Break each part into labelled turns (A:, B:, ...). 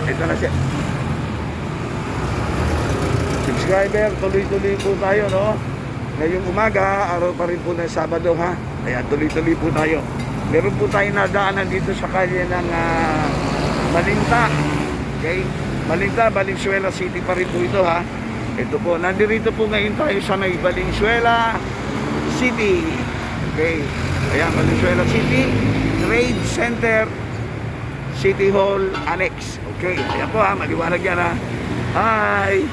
A: ito na siya. Subscriber, tuloy-tuloy po tayo, no? Ngayong umaga, araw pa rin po ng Sabado, ha? Kaya tuloy-tuloy po tayo. Meron po tayo nadaanan dito sa kalye ng Malinta. Okay? Malinta, Valenzuela City pa rin po ito, ha? Ito po, nandirito po ngayon tayo sa may Valenzuela City. Okay? Ayan, Valenzuela City, Trade Center, City Hall Annex. Okay, ayan po, ha? Maliwanag yan, ha? Hi!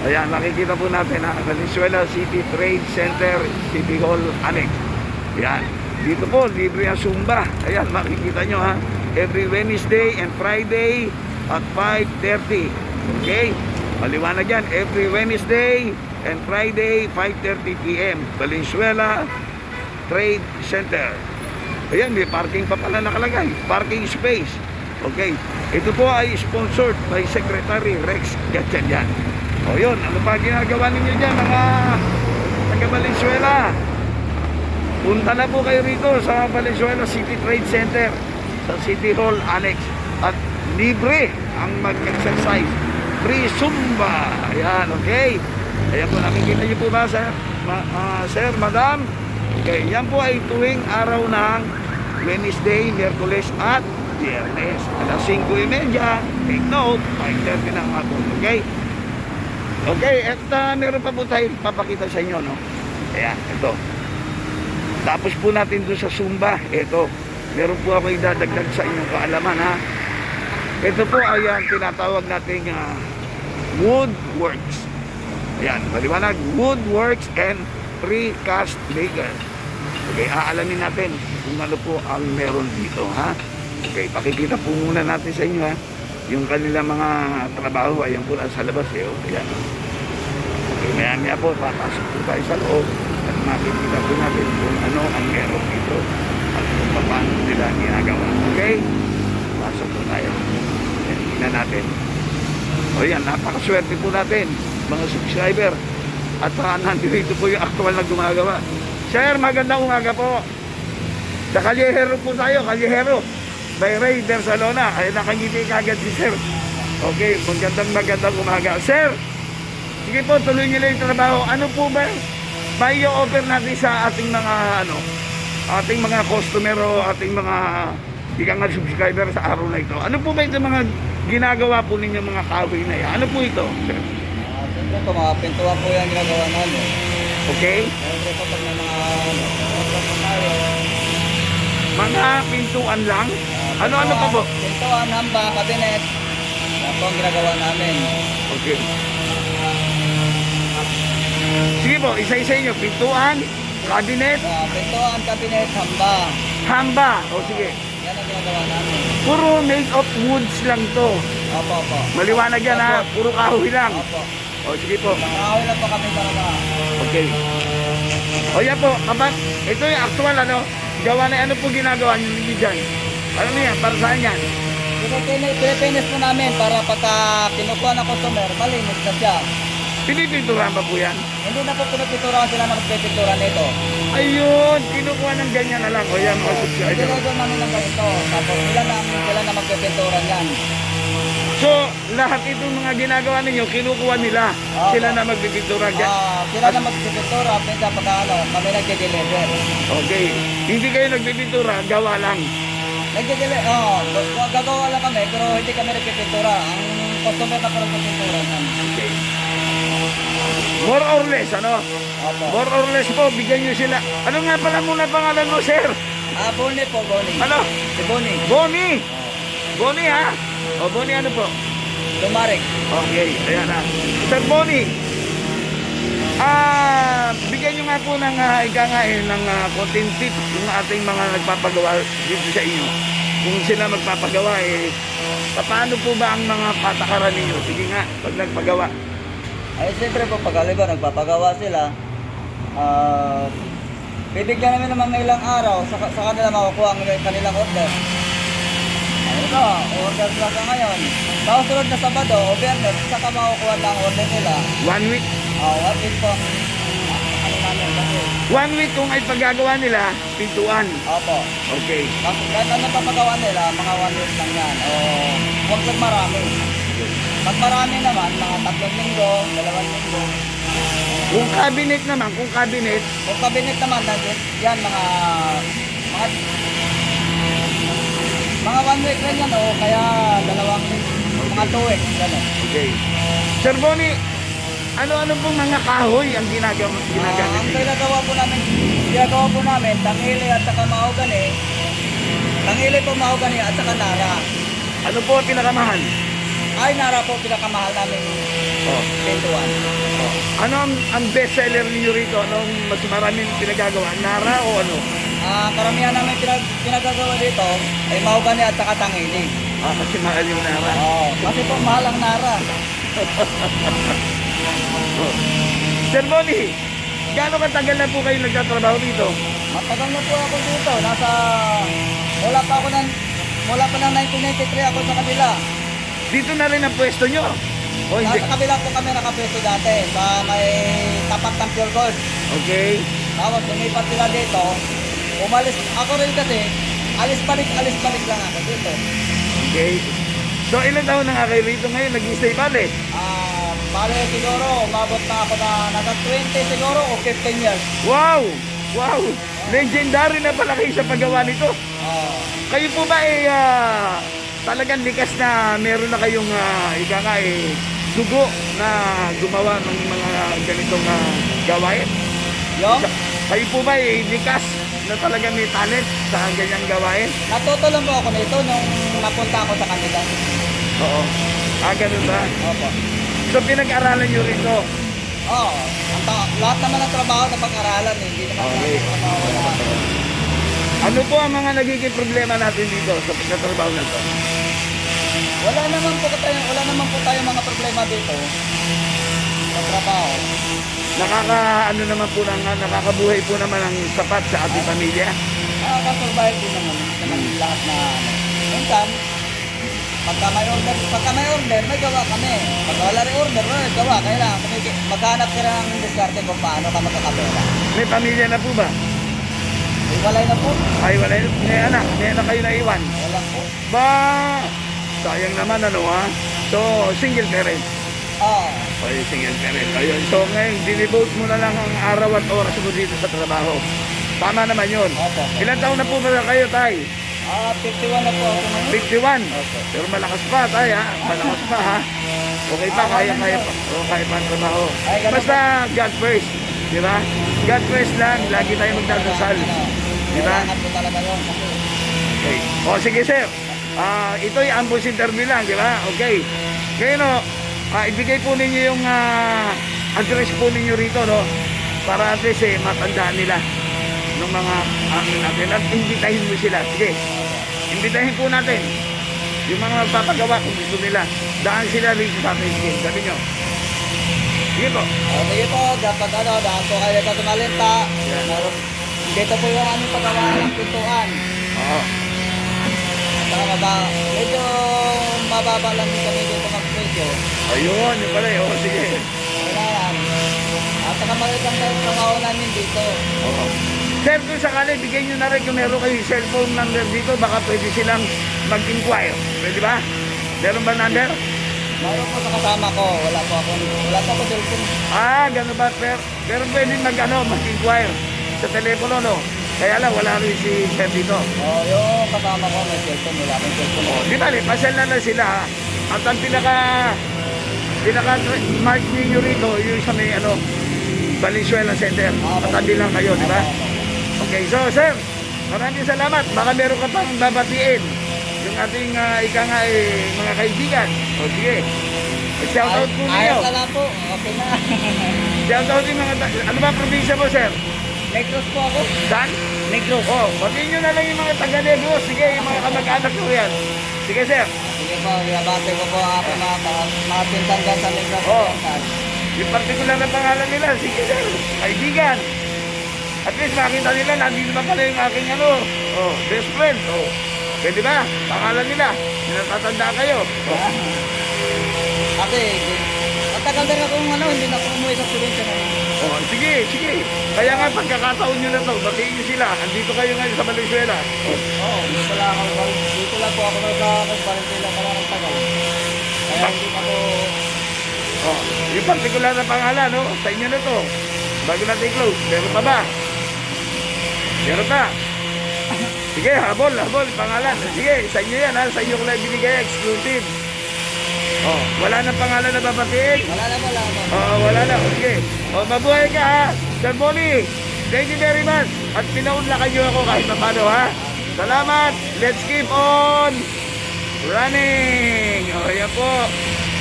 A: Ayan, nakikita po natin, ha? Valenzuela City Trade Center, City Hall Annex. Ayan, dito po, libre ang Zumba. Ayan, makikita nyo, ha? Every Wednesday and Friday at 5:30. Okay? Maliwanag yan. Every Wednesday and Friday, 5:30 p.m. Valenzuela Trade Center. Ayan, may parking pa pala nakalagay. Parking space. Okay. Ito po ay sponsored by Secretary Rex Gatchalian. O yun, ano pa ginagawa ninyo dyan, mga taga Valenzuela? Punta na po kayo rito sa Valenzuela City Trade Center, sa City Hall Annex. At libre ang mag-exercise. Free Zumba. Ayan, okay. Ayan po, nakikita nyo po ba, sir? Sir, madam? Okay, yan po ay tuwing araw ng Wednesday, Miyerkules at Biyernes. Alas 5:30. Take note, 5:30 ng hapon. Okay? Okay, at meron pa po tayo papakita sa inyo, no? Ayan, ito. Tapos po natin doon sa Zumba. Ito, meron po ako idadagdag sa inyong kaalaman, ha? Ito po ay tinatawag nating Woodworks. Ayan, maliwanag. Woodworks and Precast Maker. Okay, aalamin natin kung ano po ang meron dito, ha? Okay, pakikita po muna natin sa inyo, ha? Yung kanilang mga trabaho, ayan po sa labas, eh. Oh, ayan. Okay, maya po, papasok po tayo sa loob at makikita po natin kung ano ang meron dito at kung paano nila ginagawa. Okay? Pasok po tayo. Ayan, tingnan natin. O yan, napakaswerte po natin, mga subscriber. At nandito po yung actual na gumagawa. Sir, magandang umaga po. Sa Callejero po tayo, Callejero. By Ray Barcelona. Ay, nakangiti kagad si Sir. Okay, magandang umaga. Sir, sige po, tuloy nyo lang yung trabaho. Ano po ba may offer natin sa ating mga ating mga customer o ating mga ika nga subscriber sa araw na ito? Ano po ba ito mga ginagawa po ninyo mga kahoy na yan? Ano po ito, sir?
B: Ito, mga pintuan po yan ginagawa namin.
A: Okay?
B: Siyempre po pag may
A: Mga pintuan lang? Ano-ano pa po?
B: Pintuan, hamba, kabinet. Yan po ang ginagawa namin.
A: Okay. Sige po, isa-isa nyo. Pintuan, cabinet,
B: Pintuan, kabinet, hamba.
A: hamba. O sige.
B: Yan ang ginagawa namin.
A: Puro made of woods lang to.
B: Opo, opo.
A: Maliwanag yan, ha? Puro kahoy lang.
B: Opo.
A: O sige po.
B: Nakakawi lang po kami talaga.
A: Okay. O yan po, kapag ito yung actual gawa na ano po ginagawa nyo dyan? Ano yan? Para saan yan?
B: Pilipinis po namin para pagka kinukuha ng customer, malinis na siya.
A: Pinipinturahan pa po yan?
B: Hindi na po pinipinturahan sila na magpipintura nito.
A: Ayun, kinukuha ng ganyan na lang. O yan mga subscriber.
B: Ginagawa namin ng ganito. Tapos sila na magpipintura niyan.
A: So, lahat itong mga ginagawa ninyo, kinukuha nila. Sila na magpipintura dyan.
B: Sila na magpipintura, pinsa pagka kami nagde-deliver.
A: Okay. Hindi kayo nagpipintura, gawa lang.
B: Gagawa lang kami, pero hindi kami nagpipintura. Ang customer na parang magpipintura niyan.
A: Okay. More or less,
B: Opo.
A: More or less po, bigyan nyo sila. Ano nga pala muna pangalan mo, sir?
B: Bonnie po, Bonnie.
A: Ano?
B: Si Bonnie.
A: Bonnie! Bonnie, ha? O, Bonnie, ano po?
B: Lumarik.
A: Okay, ayan na. Sir Bonnie, bigyan nyo nga po ng ng konting tip yung ating mga nagpapagawa dito sa inyo. Kung sila magpapagawa, paano po ba ang mga patakaran ninyo? Sige nga, pag nagpagawa.
B: Ay, siyempre po, pag nagpapagawa sila, bibigyan namin ng mga ilang araw sa kanila makukuha ang kanilang order. Ito, order sila ka ngayon. Susunod na Sabado o Biyernes, saka makukuha na ang order nila.
A: 1 week?
B: 1 week po. Ano namin. Kasi,
A: 1 week kung ay paggagawa nila, pintuan.
B: opo.
A: Okay.
B: Kasi kahit ano pa magawa nila, mga 1 week lang yan. O, huwag lang marami. Pag marami naman, mga 3 linggo, 2 linggo.
A: Kung cabinet naman, kung cabinet,
B: Kung kabinet naman, yan mga 1 week rin yan, o kaya 2 linggo, mga 2 weeks, gano'n.
A: okay. Sir Bonnie, ano-ano pong mga kahoy ang ginagamit
B: Ang
A: nila?
B: ginagawa po namin, tangili at saka mahogani. Tangili po mahogani at saka nara.
A: Ano po ang pinakamahal?
B: Ay, nara po pinakamahal namin
A: Oh.
B: pintuan.
A: Ano ang best seller niyo rito? Anong mas maraming pinagagawa? Nara o ano?
B: Karamihan namin pinagagawa dito ay mahogani at saka tangili.
A: Kasi mahal yung Nara.
B: Kasi po mahal ang nara.
A: Oh. Sir Bonnie, gaano katagal na po kayo nagtatrabaho dito?
B: Matagal na po ako dito. Mula pa ng 1993 ako sa kabila.
A: Dito na rin ang pwesto nyo? O hindi?
B: Nasa kabila po kami nakapwesto dati sa may tapat ng Pure Gold.
A: Okay.
B: Tapos lumipat sila dito. Umalis ako rin kasi alis balik lang ako dito.
A: Okay. So ilan taon na nga kayo rito ngayon? Nag-stay pala eh.
B: Bale siguro umabot na ako na nasa 20 siguro o 15 years.
A: Wow! Wow! Legendary na pala kayo sa paggawa nito. Kayo po ba talagang likas na meron na kayong ika nga dugo na gumawa ng mga ganitong gawain?
B: Yung
A: Kayo po ba likas na talagang may talent sa ganyang gawain?
B: natuto lang po ako nito nung napunta ako sa kanila.
A: Oo. Ganun ba?
B: Opo.
A: So pinag-aralan nyo rito?
B: Oo. Lahat naman ng trabaho na pag-aralan eh. Hindi naman
A: Okay. Ano po ang mga nagiging problema natin dito sa pagkatrabaho na to?
B: Wala naman po tayo mga problema dito sa trabaho.
A: Nakakabuhay po naman ang sapat sa ating pamilya.
B: Nakaka-survive din naman lahat na minsan, pagka may order, may gawa kami. Pag wala rin order, may gawa. Kailangan maghanap ka ng diskarte kung paano ka magkakapera.
A: May pamilya na po ba?
B: Walay na po.
A: Ay, wala. May anak kayo na iwan.
B: Wala po.
A: Ba, sayang naman So, single parent.
B: Oo.
A: Ay, single parent. Ayun. So, ngayon, dinivote mo na lang ang araw at oras mo dito sa trabaho. Tama naman yun.
B: Opo.
A: Ilan taon na po ba kayo, Tay?
B: 51 na po ako ngayon.
A: 51.
B: Opo.
A: Pero malakas pa, Tay, ha? Malakas pa, ha? Okay pa, kaya pa. Kaya pa ang trabaho.
B: Ay, ganun
A: Basta, God first. Di ba? God first lang. Lagi tayo magdadasal. Di ba?
B: Kailangan po talaga yun. Kasi
A: Okay. O, sige, sir. Ito'y ambush interview lang, di ba? Okay. Ngayon, ibigay po ninyo yung address po ninyo rito, no? Para at least, matandaan nila ng mga amin natin. At imbitahin mo sila. Sige. Imbitahin po natin yung mga magpapagawa kung gusto nila. Daan sila rito sa ating game. Sabi nyo. Sige po.
B: sige po, dapat daan po kayo sa Tumalinta.
A: Yeah.
B: Dito po yung aming paggawa ng pintuan.
A: Oo.
B: Saka medyo mababa lang din kami dito mag-presyo.
A: Ayun, yun pala. O, sige.
B: Kailangan. At saka makikang tayo trabaho namin dito.
A: Oo. Sir, kung sakali, bigyan nyo na rin kung meron kayong cellphone number dito, baka pwede silang mag-inquire. Pwede ba? Meron ba number?
B: Mayroon po sa kasama ko. Wala po ako cellphone.
A: Gano'n ba? Pero pwede mag-inquire sa telepono, no? Kaya lang, wala rin si Sir dito.
B: Yung kasama ko may cellphone. Wala akong cellphone.
A: Di ba, pasal na lang sila, ha? At ang pinaka-mark ninyo rito, yung sa may, Valenzuela Center. Katabi lang kayo, di ba? Okay, so, sir, maraming salamat. Baka meron ka pang babatiin yung ating mga kaibigan. O, sige. Shout out po ninyo.
B: Ayos na lang po. Okay na.
A: Shout out yung mga, ano ba probinsya mo, sir?
B: Negros po ako.
A: Saan?
B: Negros.
A: Batiin nyo na lang yung mga taga-Negros. Sige, yung mga kamag-anak ko yan. Sige, sir.
B: Sige po, ibabate ko po ako mga pinsan dyan sa Negros.
A: Yung particular na pangalan nila, sige, sir. Kaibigan. At least makita nila, nandito na pala yung aking best friend. Pwede ba? Pangalan nila. Natatanda kayo.
B: Kasi, matagal na kung ano, hindi na ako umuwi sa probinsya na.
A: Oh, sige, sige. Kaya nga, pagkakataon nyo na to, batiin nyo sila. Andito kayo ngayon sa Valenzuela. Oh.
B: Oo, dito lang po ako nagkakakumparin sila pala ng tagal. Kaya hindi pa ako...
A: Oh, yung particular na pangalan, no? Sa inyo na to. Bago natin close. Meron pa ba? Meron pa? Sige, habol, pangalan. Sige, sa inyo yan, ha? Sa inyo ko lang binigay, exclusive. Oh, wala na pangalan na babatiin?
B: Wala na.
A: Oo, wala na. Sige. O, mabuhay ka, ha? Sir Bonnie, thank you very much. At pinaunlakan niyo ako kahit pa paano, ha? Salamat. Let's keep on running. O, yan po.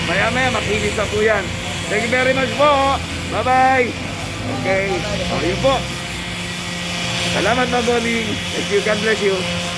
A: Maya-maya, makinis na po yan. Thank you very much po. Bye-bye. Okay. O, yun po. Salamat, Ma'am Bonnie. Thank you. God bless you.